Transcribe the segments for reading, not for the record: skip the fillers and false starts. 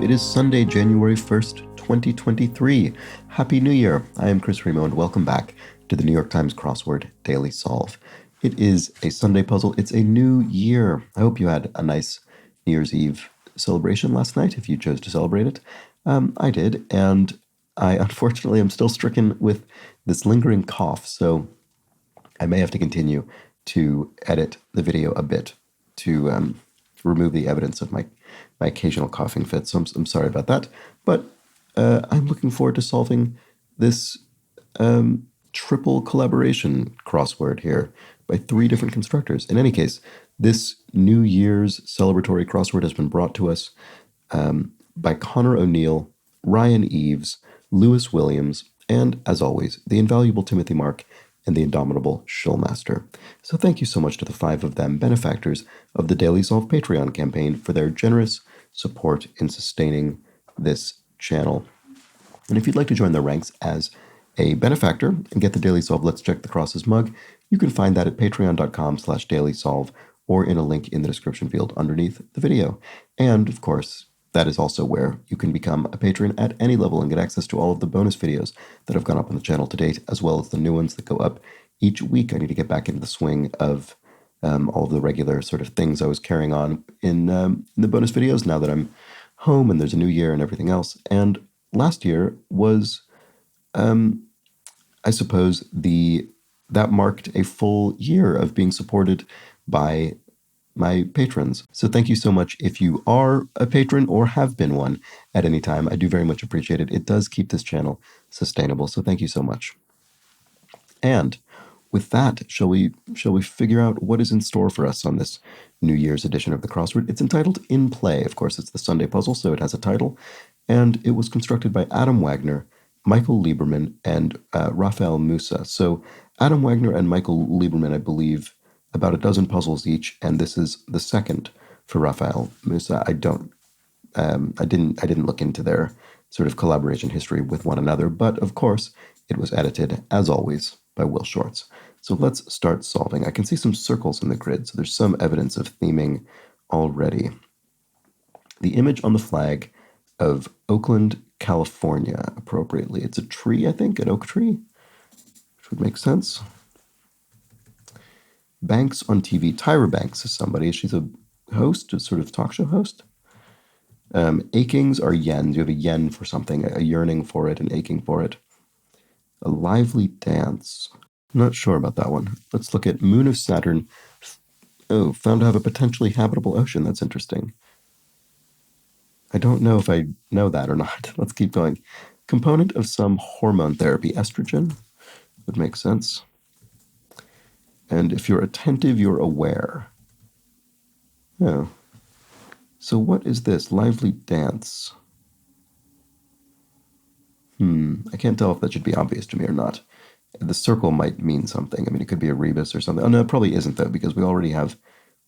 It is Sunday, January 1st, 2023. Happy New Year. I am Chris Remo, and welcome back to the New York Times Crossword Daily Solve. It is a Sunday puzzle. It's a new year. I hope you had a nice New Year's Eve celebration last night, if you chose to celebrate it. I did, and I unfortunately am still stricken with this lingering cough, so I may have to continue to edit the video a bit to remove the evidence of my occasional coughing fits. So I'm sorry about that, but I'm looking forward to solving this triple collaboration crossword here by three different constructors. In any case, this New Year's celebratory crossword has been brought to us by Connor O'Neill, Ryan Eves, Lewis Williams, and, as always, the invaluable Timothy Mark and the indomitable Shillmaster. So thank you so much to the five of them, benefactors of the Daily Solve Patreon campaign, for their generous support in sustaining this channel. And if you'd like to join their ranks as a benefactor and get the Daily Solve Let's Check the Crosses mug, you can find that at patreon.com/dailysolve or in a link in the description field underneath the video. And, of course, that is also where you can become a patron at any level and get access to all of the bonus videos that have gone up on the channel to date, as well as the new ones that go up each week. I need to get back into the swing of all of the regular sort of things I was carrying on in the bonus videos now that I'm home and there's a new year and everything else. And last year was, I suppose, that marked a full year of being supported by my patrons. So thank you so much if you are a patron or have been one at any time. I do very much appreciate it. It does keep this channel sustainable, so thank you so much. And with that, shall we figure out what is in store for us on this New Year's edition of the crossword? It's entitled In Play. Of course, it's the Sunday puzzle, so it has a title, and it was constructed by Adam Wagner, Michael Lieberman, and Raphael Musa. So Adam Wagner and Michael Lieberman, I believe, about a dozen puzzles each, and this is the second for Raphael Musa. I didn't look into their sort of collaboration history with one another, but of course it was edited, as always, by Will Shorts. So let's start solving. I can see some circles in the grid, so there's some evidence of theming already. The image on the flag of Oakland, California, appropriately. It's a tree, I think, an oak tree, which would make sense. Banks on TV. Tyra Banks is somebody. She's a host, a sort of talk show host. Achings are yens. You have a yen for something, a yearning for it, an aching for it. A lively dance. I'm not sure about that one. Let's look at Moon of Saturn. Oh, found to have a potentially habitable ocean. That's interesting. I don't know if I know that or not. Let's keep going. Component of some hormone therapy. Estrogen would make sense. And if you're attentive, you're aware. Oh. So what is this? Lively dance. I can't tell if that should be obvious to me or not. The circle might mean something. I mean, it could be a rebus or something. Oh, no, it probably isn't, though, because we already have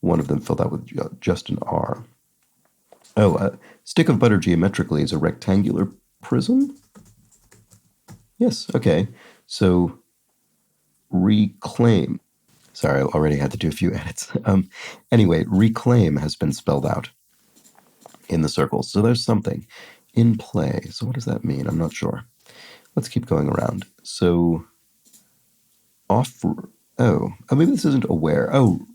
one of them filled out with just an R. Oh, a stick of butter geometrically is a rectangular prism? Yes, okay. So, reclaim. Sorry, I already had to do a few edits. Anyway, reclaim has been spelled out in the circles. So there's something in play. So what does that mean? I'm not sure. Let's keep going around. So maybe this isn't aware. Oh,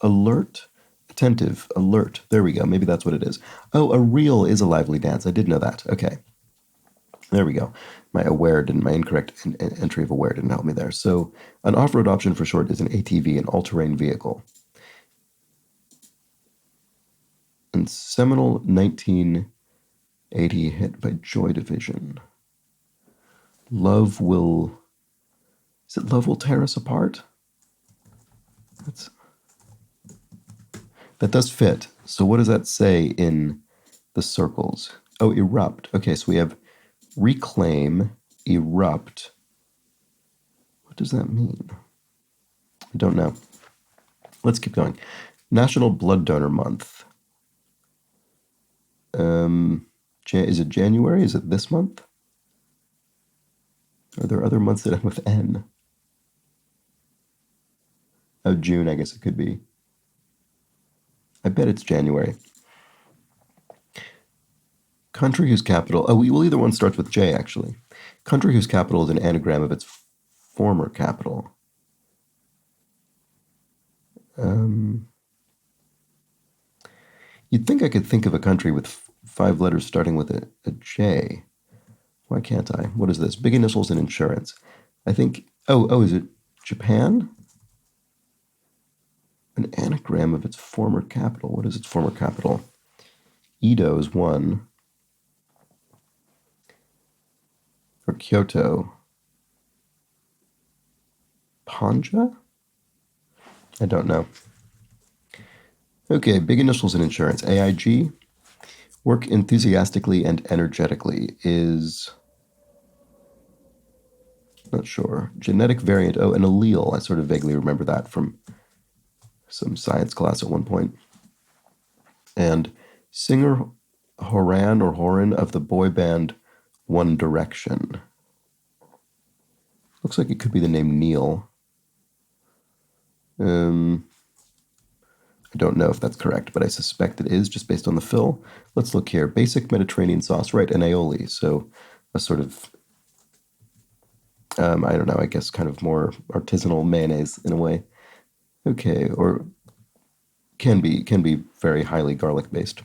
alert, attentive, alert. There we go. Maybe that's what it is. Oh, a reel is a lively dance. I did know that. Okay. There we go. My incorrect entry of aware didn't help me there. So an off-road option for short is an ATV, an all-terrain vehicle. And seminal 1980 hit by Joy Division. Love will tear us apart? That does fit. So what does that say in the circles? Oh, erupt. Okay, so we have reclaim, erupt. What does that mean? I don't know. Let's keep going. National Blood Donor Month. Is it January? Is it this month? Are there other months that end with N? Oh, June, I guess it could be. I bet it's January. Country whose capital. Oh, well, either one starts with J, actually. Country whose capital is an anagram of its former capital. Um, you'd think I could think of a country with 5 letters starting with a J. Why can't I? What is this? Big initials in insurance. I think. Oh, is it Japan? An anagram of its former capital. What is its former capital? Edo is one. Or Kyoto. Panja? I don't know. Okay, big initials in insurance. AIG. Work enthusiastically and energetically is. Not sure. Genetic variant. Oh, an allele. I sort of vaguely remember that from some science class at one point. And singer Horan or Horan of the boy band One Direction. Looks like it could be the name Neil. I don't know if that's correct, but I suspect it is just based on the fill. Let's look here. Basic Mediterranean sauce, right? An aioli. So a sort of, I don't know, I guess kind of more artisanal mayonnaise in a way. Okay, or can be very highly garlic based.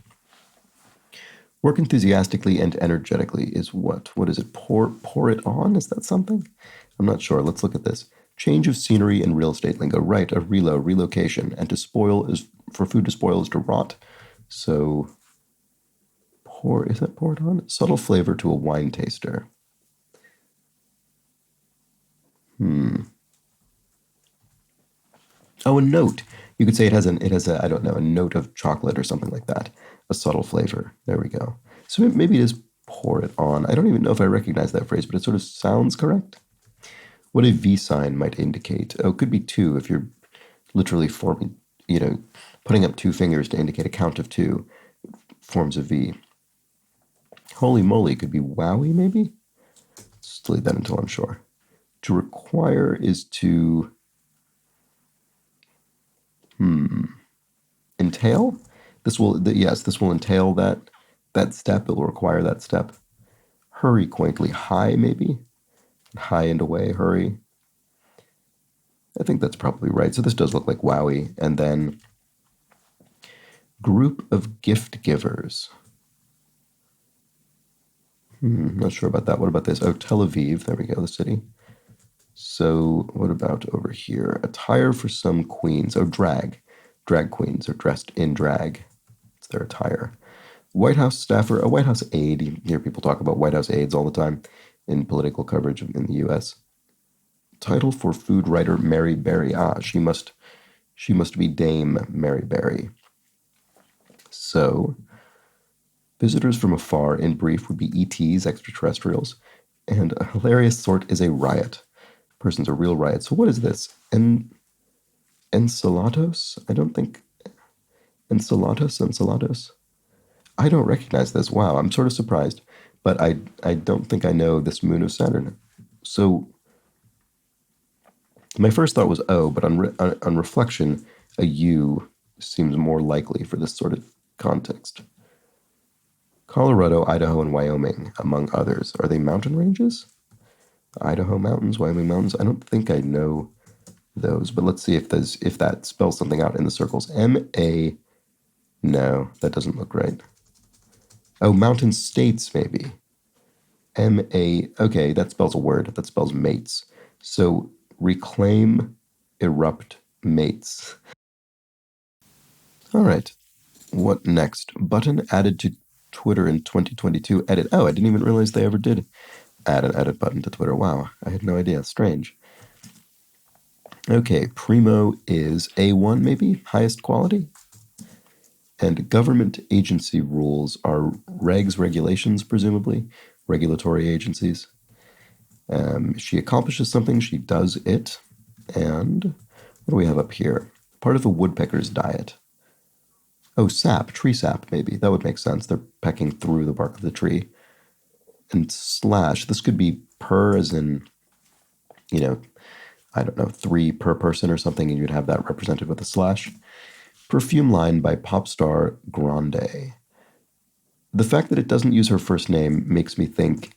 Work enthusiastically and energetically is what? What is it? Pour it on? Is that something? I'm not sure. Let's look at this. Change of scenery in real estate lingo. Right, a relocation. And to spoil is, for food to spoil is to rot. So is that pour it on? Subtle flavor to a wine taster. Oh, a note. You could say it has a, I don't know, a note of chocolate or something like that. A subtle flavor. There we go. So maybe it is pour it on. I don't even know if I recognize that phrase, but it sort of sounds correct. What a V sign might indicate. Oh, it could be two if you're literally forming, putting up 2 fingers to indicate a count of 2 forms a V. Holy moly could be wowie, maybe? Let's leave that until I'm sure. To require is to entail. This will entail that step. It will require that step. Hurry quaintly. High, maybe? High and away, hurry. I think that's probably right. So this does look like wowie. And then group of gift givers. Not sure about that. What about this? Oh, Tel Aviv. There we go, the city. So what about over here? Attire for some queens. Oh, drag. Drag queens are dressed in drag. It's their attire. White House staffer, a White House aide. You hear people talk about White House aides all the time in political coverage in the U.S. Title for food writer Mary Berry. Ah, she must be Dame Mary Berry. So, visitors from afar, in brief, would be ETs, extraterrestrials, and a hilarious sort is a riot. Person's a real riot. So what is this? Enceladus? I don't think... Enceladus? I don't recognize this. Wow, I'm sort of surprised. But I don't think I know this moon of Saturn. So my first thought was O, but on reflection, a U seems more likely for this sort of context. Colorado, Idaho, and Wyoming, among others. Are they mountain ranges? Idaho mountains, Wyoming mountains. I don't think I know those, but let's see if that spells something out in the circles. M-A... No, that doesn't look right. Oh, mountain states, maybe. M-A... Okay, that spells a word. That spells mates. So, reclaim, erupt, mates. All right. What next? Button added to Twitter in 2022. Edit. Oh, I didn't even realize they ever did add an edit button to Twitter. Wow, I had no idea. Strange. Okay, primo is A1 maybe? Highest quality? And government agency rules are regs, regulations, presumably, regulatory agencies. She accomplishes something, she does it. And what do we have up here? Part of a woodpecker's diet. Oh, sap, tree sap, maybe. That would make sense. They're pecking through the bark of the tree. And slash, this could be per as in, I don't know, 3 per person or something, and you'd have that represented with a slash. Perfume line by pop star Grande. The fact that it doesn't use her first name makes me think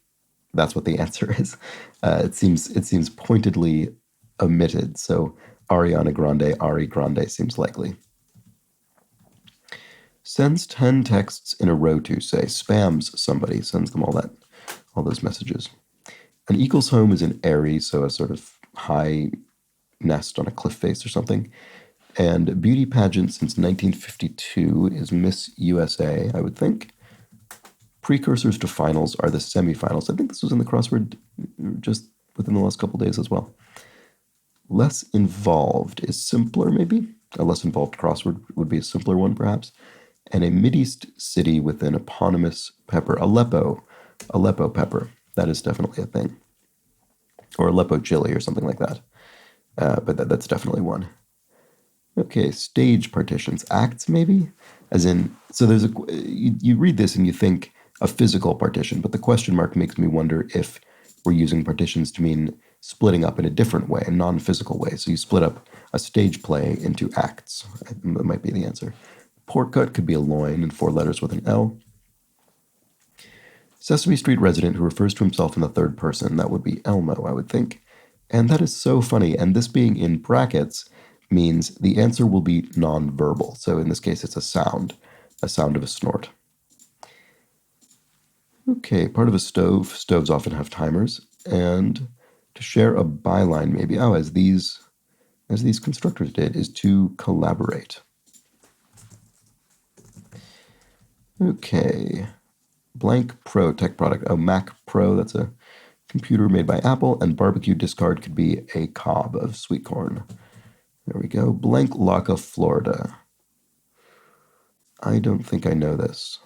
that's what the answer is. It seems pointedly omitted. So Ariana Grande, Ari Grande seems likely. Sends 10 texts in a row to, say, spams somebody, sends them all those messages. An eagle's home is an eyrie, so a sort of high nest on a cliff face or something. And beauty pageant since 1952 is Miss USA, I would think. Precursors to finals are the semifinals. I think this was in the crossword just within the last couple days as well. Less involved is simpler, maybe. A less involved crossword would be a simpler one, perhaps. And a Mideast city with an eponymous pepper, Aleppo pepper. That is definitely a thing. Or Aleppo chili or something like that. But that's definitely one. Okay, stage partitions, acts maybe? As in, so there's you read this and you think a physical partition, but the question mark makes me wonder if we're using partitions to mean splitting up in a different way, a non-physical way. So you split up a stage play into acts. That might be the answer. Port cut could be a loin and 4 letters with an L. Sesame Street resident who refers to himself in the third person, that would be Elmo, I would think. And that is so funny. And this being in brackets means the answer will be non-verbal. So in this case, it's a sound of a snort. Okay, part of a stove. Stoves often have timers. And to share a byline, maybe, as these constructors did, is to collaborate. Okay. Blank Pro tech product. Mac Pro, that's a computer made by Apple. And barbecue discard could be a cob of sweet corn. There we go. Blank Laca, Florida. I don't think I know this.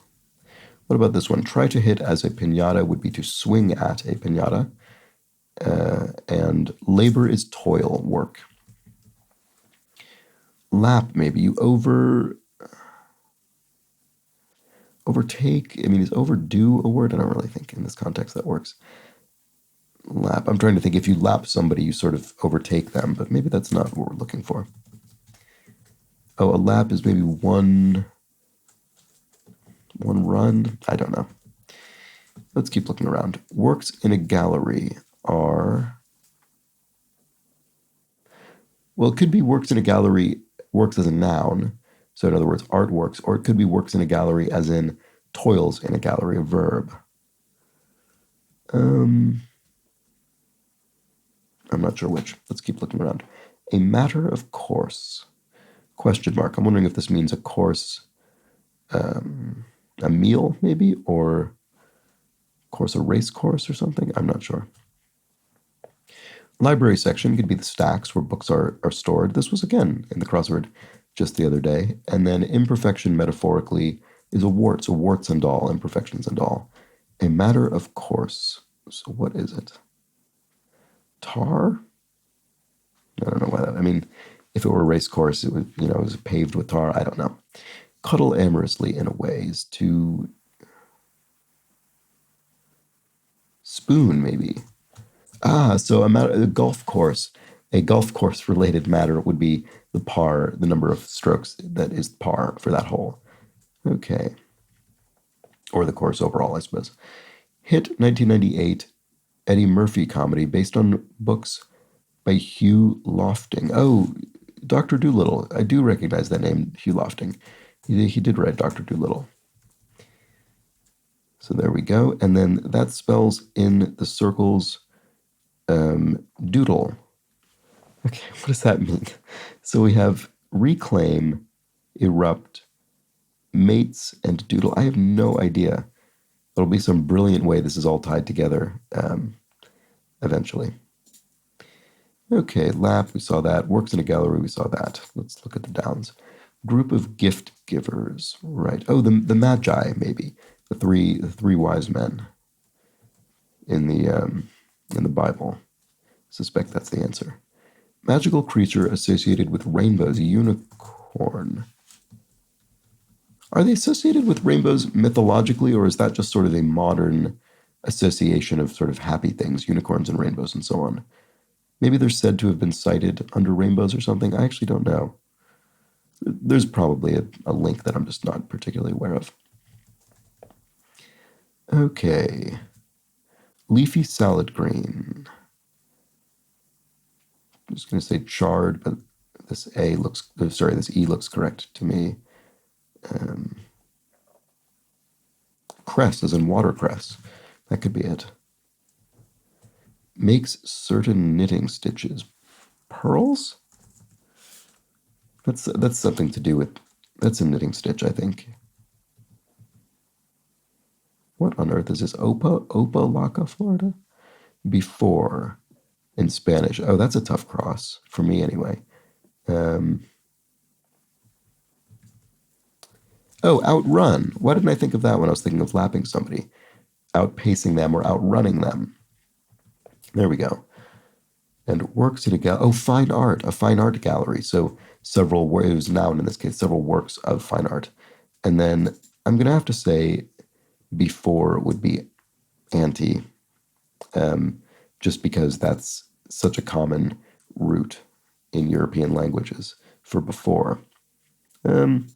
What about this one? Try to hit as a piñata would be to swing at a piñata. And labor is toil, work. Lap, maybe. You overtake. I mean, is overdo a word? I don't really think in this context that works. Lap. I'm trying to think if you lap somebody, you sort of overtake them, but maybe that's not what we're looking for. A lap is maybe one run. I don't know. Let's keep looking around. Works in a gallery are... Well, it could be works in a gallery, works as a noun. So in other words, artworks, or it could be works in a gallery as in toils in a gallery, a verb. I'm not sure which. Let's keep looking around. A matter of course. Question mark. I'm wondering if this means a course, a meal maybe, or course, a race course or something. I'm not sure. Library section could be the stacks where books are stored. This was, again, in the crossword just the other day. And then imperfection, metaphorically, is a warts and all, imperfections and all. A matter of course. So what is it? Tar? I don't know why that... I mean, if it were a race course, it would, it was paved with tar. I don't know. Cuddle amorously in a way is to... Spoon, maybe. So a golf course related matter would be the number of strokes that is par for that hole. Okay. Or the course overall, I suppose. Hit 1998 Eddie Murphy comedy based on books by Hugh Lofting. Oh, Dr. Dolittle. I do recognize that name, Hugh Lofting. He did write Dr. Dolittle. So there we go. And then that spells in the circles doodle. Okay, what does that mean? So we have reclaim, erupt, mates, and doodle. I have no idea. There'll be some brilliant way this is all tied together eventually. Okay, lap, we saw that. Works in a gallery, we saw that. Let's look at the downs. Group of gift givers, right. Oh, the Magi, maybe. The three wise men in the Bible. Suspect that's the answer. Magical creature associated with rainbows, unicorn. Are they associated with rainbows mythologically, or is that just sort of a modern association of sort of happy things, unicorns and rainbows and so on? Maybe they're said to have been sighted under rainbows or something. I actually don't know. There's probably a link that I'm just not particularly aware of. Okay. Leafy salad green. I'm just going to say chard, but this this E looks correct to me. Cress, as in watercress. That could be it. Makes certain knitting stitches. Pearls? That's something to do with, that's a knitting stitch, I think. What on earth is this? Opalaca, Florida? Before in Spanish. Oh, that's a tough cross for me anyway. Um, oh, outrun. Why didn't I think of that when I was thinking of lapping somebody? Outpacing them or outrunning them. There we go. And works in a gallery. Oh, fine art, a fine art gallery. So it was noun in this case, several works of fine art. And then I'm going to have to say before would be anti, just because that's such a common root in European languages for before. And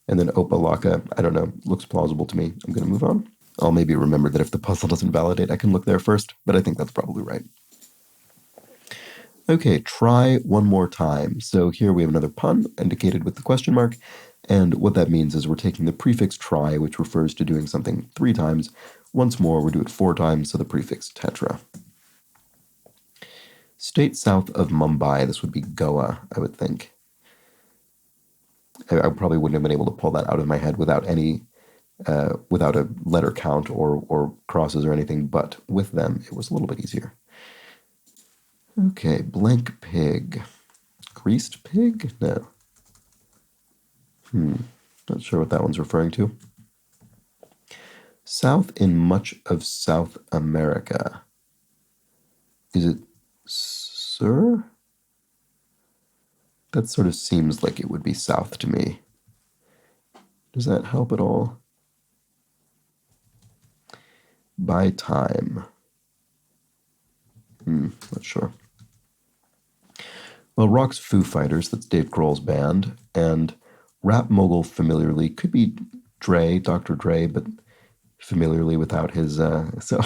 then opalaka, I don't know, looks plausible to me. I'm going to move on. I'll maybe remember that if the puzzle doesn't validate, I can look there first, but I think that's probably right. Okay, try one more time. So here we have another pun indicated with the question mark, and what that means is we're taking the prefix try, which refers to doing something 3 times. Once more, we'll do it 4 times, so the prefix tetra. State south of Mumbai, this would be Goa, I would think. I probably wouldn't have been able to pull that out of my head without without a letter count or crosses or anything, but with them, it was a little bit easier. Okay, blank pig. Greased pig? No. Not sure what that one's referring to. South in much of South America. Is it sur? That sort of seems like it would be south to me. Does that help at all? By time. Not sure. Well, Rock's Foo Fighters, that's Dave Grohl's band, and Rap Mogul familiarly could be Dre, Dr. Dre, but familiarly without his. So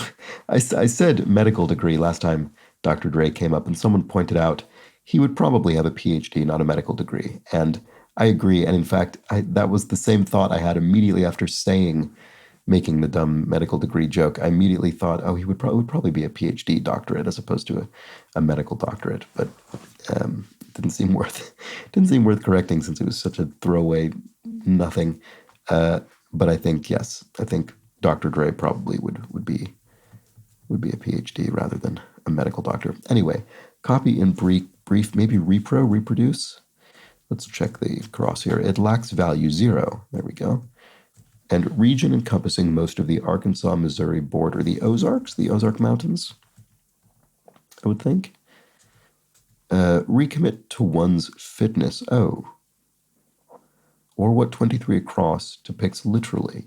I said medical degree last time Dr. Dre came up, and someone pointed out he would probably have a PhD, not a medical degree. And I agree. And in fact, that was the same thought I had immediately after making the dumb medical degree joke. I immediately thought, oh, he would probably be a PhD doctorate as opposed to a medical doctorate. But didn't seem worth correcting since it was such a throwaway nothing. But I think yes, I think Dr. Dre probably would be a PhD rather than a medical doctor. Anyway, copy in brief, maybe reproduce. Let's check the cross here. It lacks value 0. There we go. And region encompassing most of the Arkansas-Missouri border. The Ozarks, the Ozark Mountains, I would think. Recommit to one's fitness. Oh. Or what 23 across depicts literally.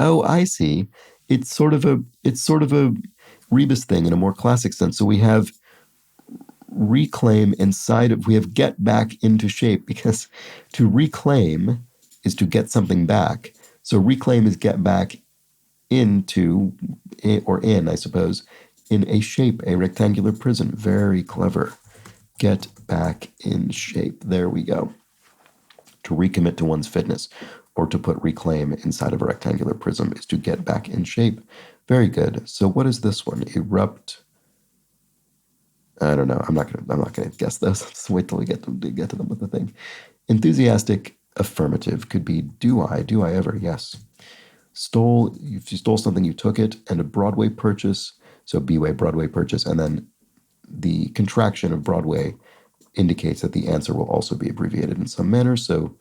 Oh, I see. It's sort of a rebus thing in a more classic sense. So we have reclaim we have get back into shape, because to reclaim is to get something back. So reclaim is get back into, or in, I suppose, in a shape, a rectangular prison. Very clever. Get back in shape. There we go. To recommit to one's fitness, or to put reclaim inside of a rectangular prism, is to get back in shape. Very good. So what is this one? Erupt. I don't know. I'm not gonna guess those. Let's wait till we get to them with the thing. Enthusiastic affirmative could be do I ever? Yes. If you stole something, you took it. And a Broadway purchase. So B-way, Broadway purchase, and then the contraction of Broadway indicates that the answer will also be abbreviated in some manner. So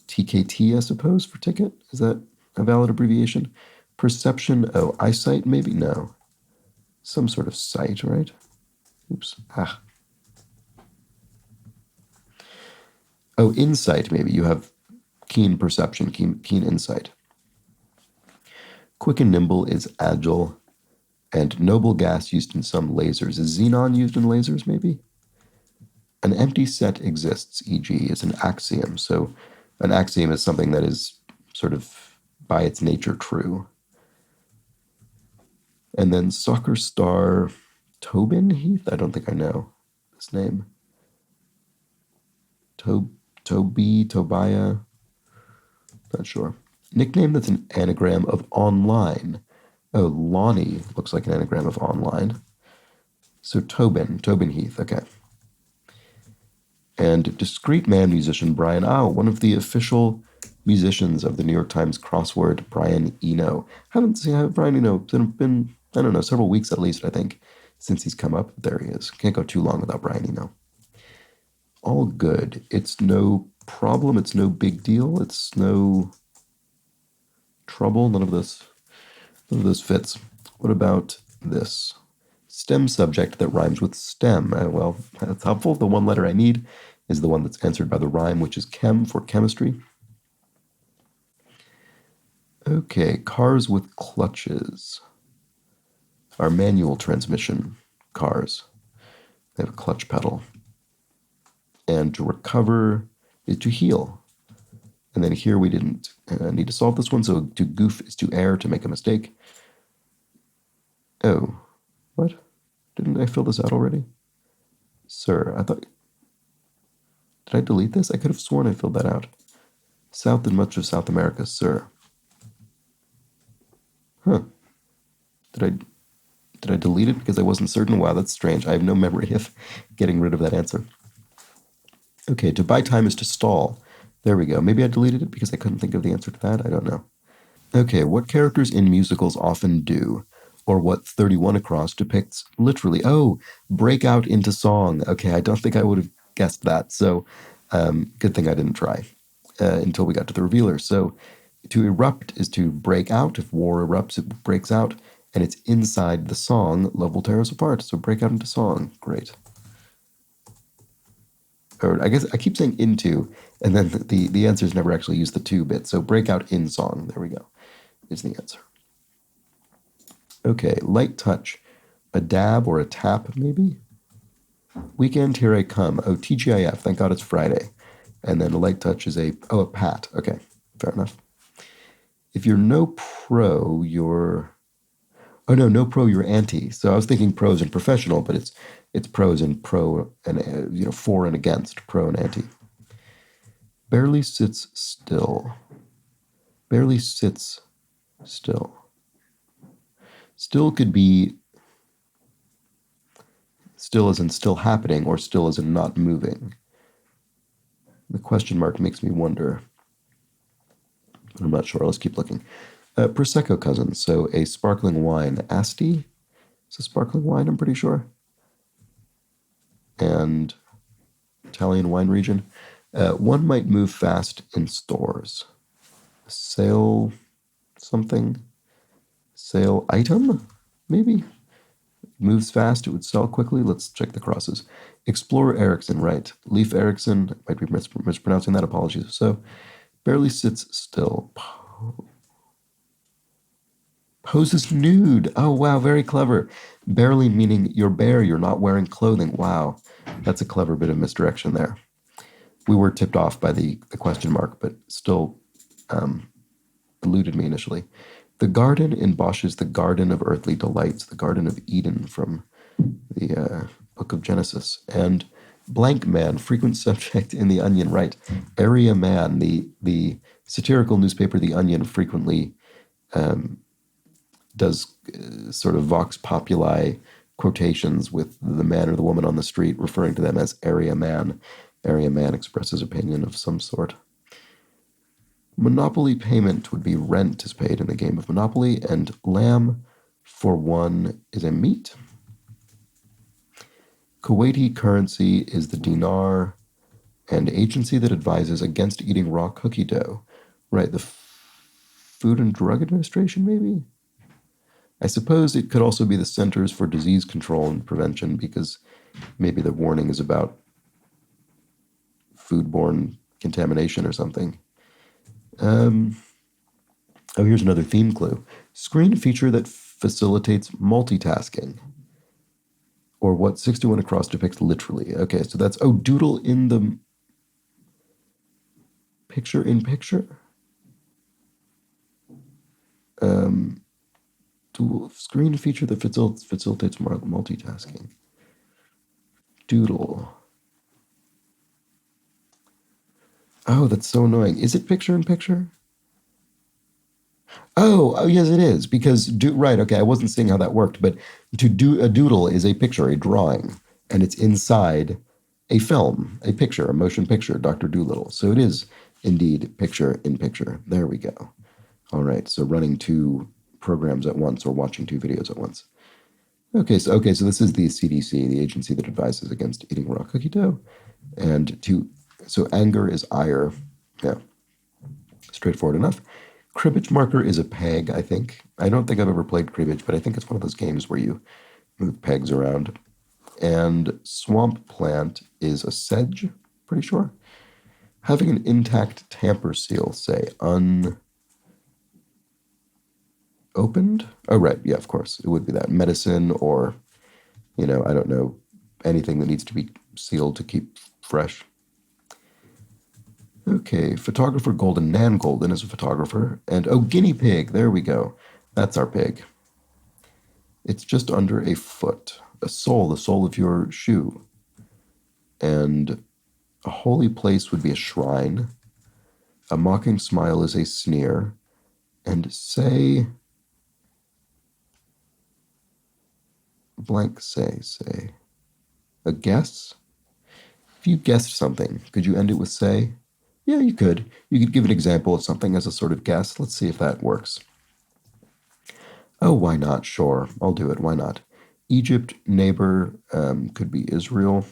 TKT, I suppose, for ticket. Is that a valid abbreviation? Perception. Oh, eyesight, maybe? No. Some sort of sight, right? Oops. Ah. Oh, insight, maybe. You have keen perception, keen insight. Quick and nimble is agile. And noble gas used in some lasers. Is xenon used in lasers, maybe? An empty set exists, e.g., is an axiom. So an axiom is something that is sort of by its nature true. And then soccer star Tobin Heath? I don't think I know this name. Tobiah, not sure. Nickname that's an anagram of online. Oh, Lonnie looks like an anagram of online. So Tobin Heath, okay. And discreet man musician Brian one of the official musicians of the New York Times crossword, Brian Eno. Haven't seen Brian Eno. It's been, I don't know, several weeks at least, I think, since he's come up. There he is. Can't go too long without Brian Eno. All good. It's no problem. It's no big deal. It's no trouble. None of this fits. What about this? STEM subject that rhymes with STEM. Well, that's helpful. The one letter I need is the one that's answered by the rhyme, which is chem for chemistry. Okay, cars with clutches are manual transmission cars. They have a clutch pedal. And to recover is to heal. And then here we didn't need to solve this one, so to goof is to err, to make a mistake. Oh, what? Didn't I fill this out already? Sir, I thought... Did I delete this? I could have sworn I filled that out. South and much of South America, sir. Huh. Did I delete it because I wasn't certain? Wow, that's strange. I have no memory of getting rid of that answer. Okay, to buy time is to stall. There we go. Maybe I deleted it because I couldn't think of the answer to that. I don't know. Okay, what characters in musicals often do, or what 31 Across depicts literally? Oh, break out into song. Okay, I don't think I would have guessed that, so good thing I didn't try until we got to the revealer. So to erupt is to break out. If war erupts, it breaks out, and it's inside the song, love will tear us apart. So break out into song. Great. Or I guess I keep saying into, and then the answers never actually use the to bit. So break out in song. There we go. Is the answer. Okay, light touch. A dab or a tap, maybe? Weekend, here I come. Oh, TGIF, thank God it's Friday. And then a light touch is a pat. Okay, fair enough. If you're no pro, you're... Oh, no pro, you're anti. So I was thinking pros and professional, but it's pros and pro and, for and against, pro and anti. Barely sits still. Barely sits still. Still could be still as in still happening or still as in not moving. The question mark makes me wonder. I'm not sure. Let's keep looking. Prosecco cousins. So a sparkling wine. Asti? It's a sparkling wine, I'm pretty sure. And Italian wine region. One might move fast in stores. Sale something? Sale item? Maybe? Moves fast, it would sell quickly. Let's check the crosses. Explorer Erickson, right. Leif Erikson, might be mispronouncing that, apologies. So, barely sits still. Poses nude. Oh, wow, very clever. Barely meaning you're bare, you're not wearing clothing. Wow, that's a clever bit of misdirection there. We were tipped off by the question mark, but still eluded me initially. The garden in Bosch's The Garden of Earthly Delights, the Garden of Eden from the Book of Genesis. And blank man, frequent subject in The Onion, right. Area man, the satirical newspaper The Onion frequently does sort of vox populi quotations with the man or the woman on the street, referring to them as area man. Area man expresses opinion of some sort. Monopoly payment would be rent is paid in the game of Monopoly, and lamb for one is a meat. Kuwaiti currency is the dinar, and agency that advises against eating raw cookie dough. Right, the Food and Drug Administration, maybe? I suppose it could also be the Centers for Disease Control and Prevention, because maybe the warning is about foodborne contamination or something. Here's another theme clue. Screen feature that facilitates multitasking. Or what 61 Across depicts literally. Okay, so that's, doodle in the picture in picture? dual screen feature that facilitates multitasking. Doodle. Oh, that's so annoying. Is it picture in picture? Oh, yes, it is. Because, right, okay, I wasn't seeing how that worked, but to do a doodle is a picture, a drawing, and it's inside a film, a picture, a motion picture, Dr. Dolittle. So it is indeed picture in picture. There we go. All right, so running two programs at once or watching two videos at once. Okay, so this is the CDC, the agency that advises against eating raw cookie dough. And so anger is ire. Yeah, straightforward enough. Cribbage marker is a peg, I think. I don't think I've ever played cribbage, but I think it's one of those games where you move pegs around. And swamp plant is a sedge, pretty sure. Having an intact tamper seal, say, unopened? Oh, right, yeah, of course. It would be that. Medicine or, I don't know, anything that needs to be sealed to keep fresh. Okay, photographer Golden. Nan Golden is a photographer. And, guinea pig. There we go. That's our pig. It's just under a foot. A sole, the sole of your shoe. And a holy place would be a shrine. A mocking smile is a sneer. And say... blank say. A guess? If you guessed something, could you end it with say? Yeah, you could. You could give an example of something as a sort of guess. Let's see if that works. Oh, why not? Sure, I'll do it. Why not? Egypt, neighbor, could be Israel.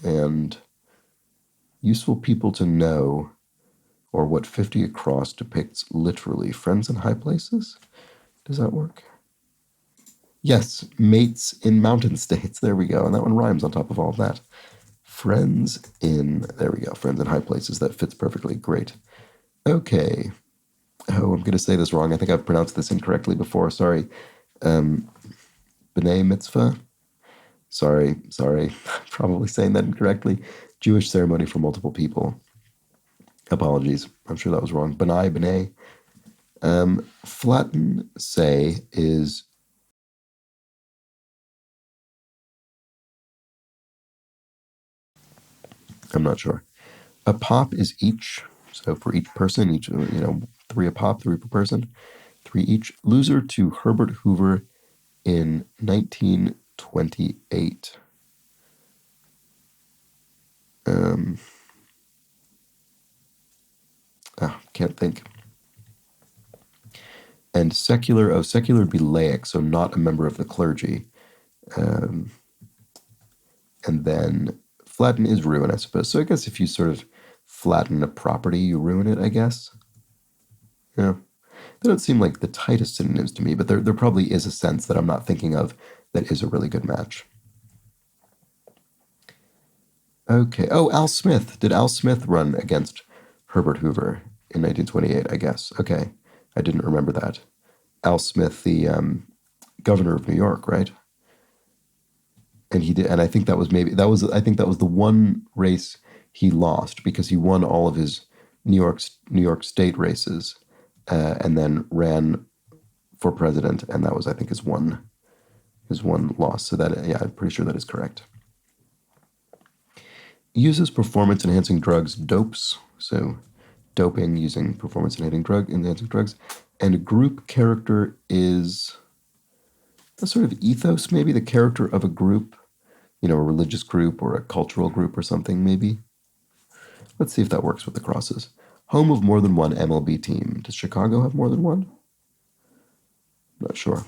And useful people to know, or what 50 across depicts literally. Friends in high places? Does that work? Yes, mates in mountain states. There we go. And that one rhymes on top of all of that. Friends in, there we go, friends in high places. That fits perfectly. Great. Okay. Oh, I'm going to say this wrong. I think I've pronounced this incorrectly before. Sorry. B'nai mitzvah? Sorry. Probably saying that incorrectly. Jewish ceremony for multiple people. Apologies. I'm sure that was wrong. B'nai. Flatten, say, is... I'm not sure. A pop is each. So for each person, each, 3 a pop, 3 per person, 3 each. Loser to Herbert Hoover in 1928. Can't think. And secular would be laic, so not a member of the clergy. And then flatten is ruin, I suppose. So I guess if you sort of flatten a property, you ruin it, I guess. Yeah. They don't seem like the tightest synonyms to me, but there probably is a sense that I'm not thinking of that is a really good match. Okay. Oh, Al Smith. Did Al Smith run against Herbert Hoover in 1928, I guess? Okay. I didn't remember that. Al Smith, the governor of New York, right? And he did, and I think that was I think that was the one race he lost because he won all of his New York State races, and then ran for president, and that was, I think, his one loss. So that, yeah, I'm pretty sure that is correct. Uses performance-enhancing drugs, dopes. So doping using performance-enhancing drugs. And a group character is a sort of ethos, maybe the character of a group, a religious group or a cultural group or something, maybe. Let's see if that works with the crosses. Home of more than one MLB team. Does Chicago have more than one? Not sure.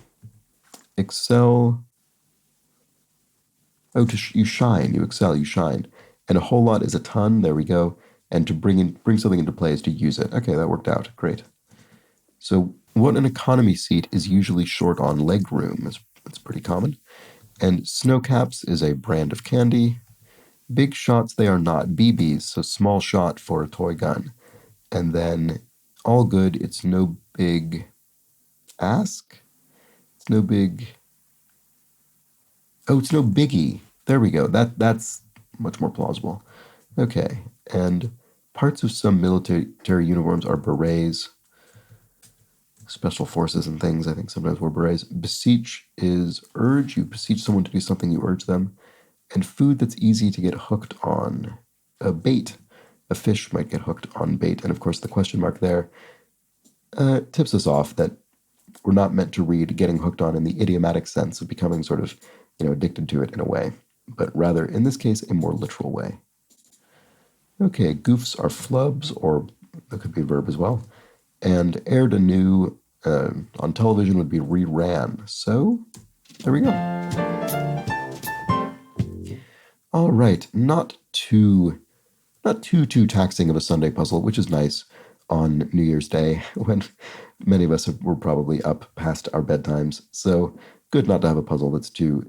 Excel. Oh, you shine, you excel, you shine. And a whole lot is a ton, there we go. And to bring something into play is to use it. Okay, that worked out, great. So what an economy seat is usually short on leg room. It's pretty common. And Snowcaps is a brand of candy. Big shots, they are not. BBs, so small shot for a toy gun. And then all good, it's no big ask. It's no big... Oh, it's no biggie. There we go. That's much more plausible. Okay, and parts of some military uniforms are berets. special forces and things, I think sometimes wore berets. Beseech is urge. You beseech someone to do something, you urge them. And food that's easy to get hooked on. A bait. A fish might get hooked on bait. And of course, the question mark there tips us off that we're not meant to read getting hooked on in the idiomatic sense of becoming sort of, addicted to it in a way, but rather, in this case, a more literal way. Okay, goofs are flubs, or that could be a verb as well. And aired anew on television would be reran. So, there we go. All right, not too taxing of a Sunday puzzle, which is nice on New Year's Day when many of us were probably up past our bedtimes. So good not to have a puzzle that's too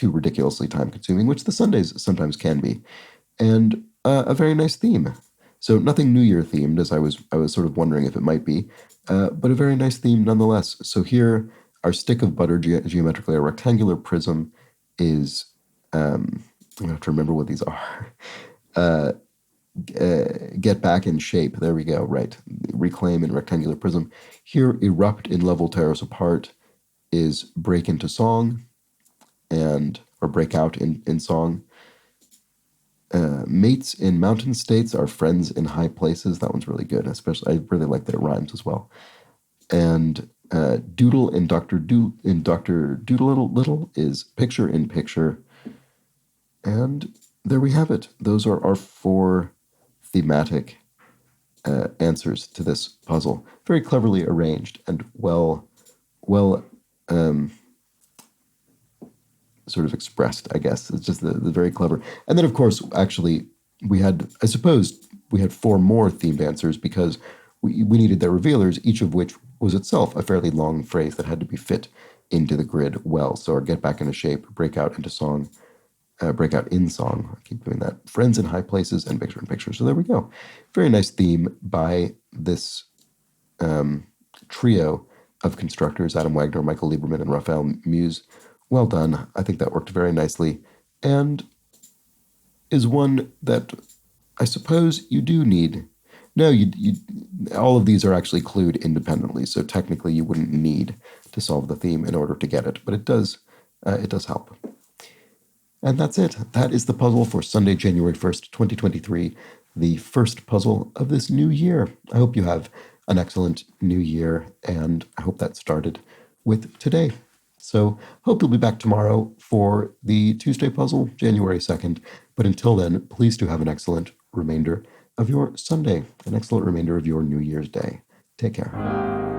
ridiculously time consuming, which the Sundays sometimes can be, and a very nice theme. So nothing New Year themed, as I was sort of wondering if it might be, but a very nice theme nonetheless. So here, our stick of butter, geometrically a rectangular prism, is I'm gonna have to remember what these are. Get back in shape. There we go. Right. Reclaim in rectangular prism. Here, erupt in level terrace apart is break into song, or break out in song. Mates in mountain states are friends in high places. That one's really good. Especially, I really like that it rhymes as well. And doodle in Doctor Doodle is picture in picture. And there we have it. Those are our 4 thematic answers to this puzzle. Very cleverly arranged and well sort of expressed, I guess. It's just the very clever. And then, of course, actually, I suppose we had 4 more themed answers because we needed their revealers, each of which was itself a fairly long phrase that had to be fit into the grid well. So our get back into shape, break out into song, break out in song. I keep doing that. Friends in high places and picture in picture. So there we go. Very nice theme by this trio of constructors, Adam Wagner, Michael Lieberman, and Raphael Muse. Well done. I think that worked very nicely, and is one that I suppose you do need. No, all of these are actually clued independently, so technically you wouldn't need to solve the theme in order to get it, but it does help. And that's it. That is the puzzle for Sunday, January 1st, 2023, the first puzzle of this new year. I hope you have an excellent new year, and I hope that started with today. So hope you'll be back tomorrow for the Tuesday puzzle, January 2nd. But until then, please do have an excellent remainder of your Sunday, an excellent remainder of your New Year's Day. Take care.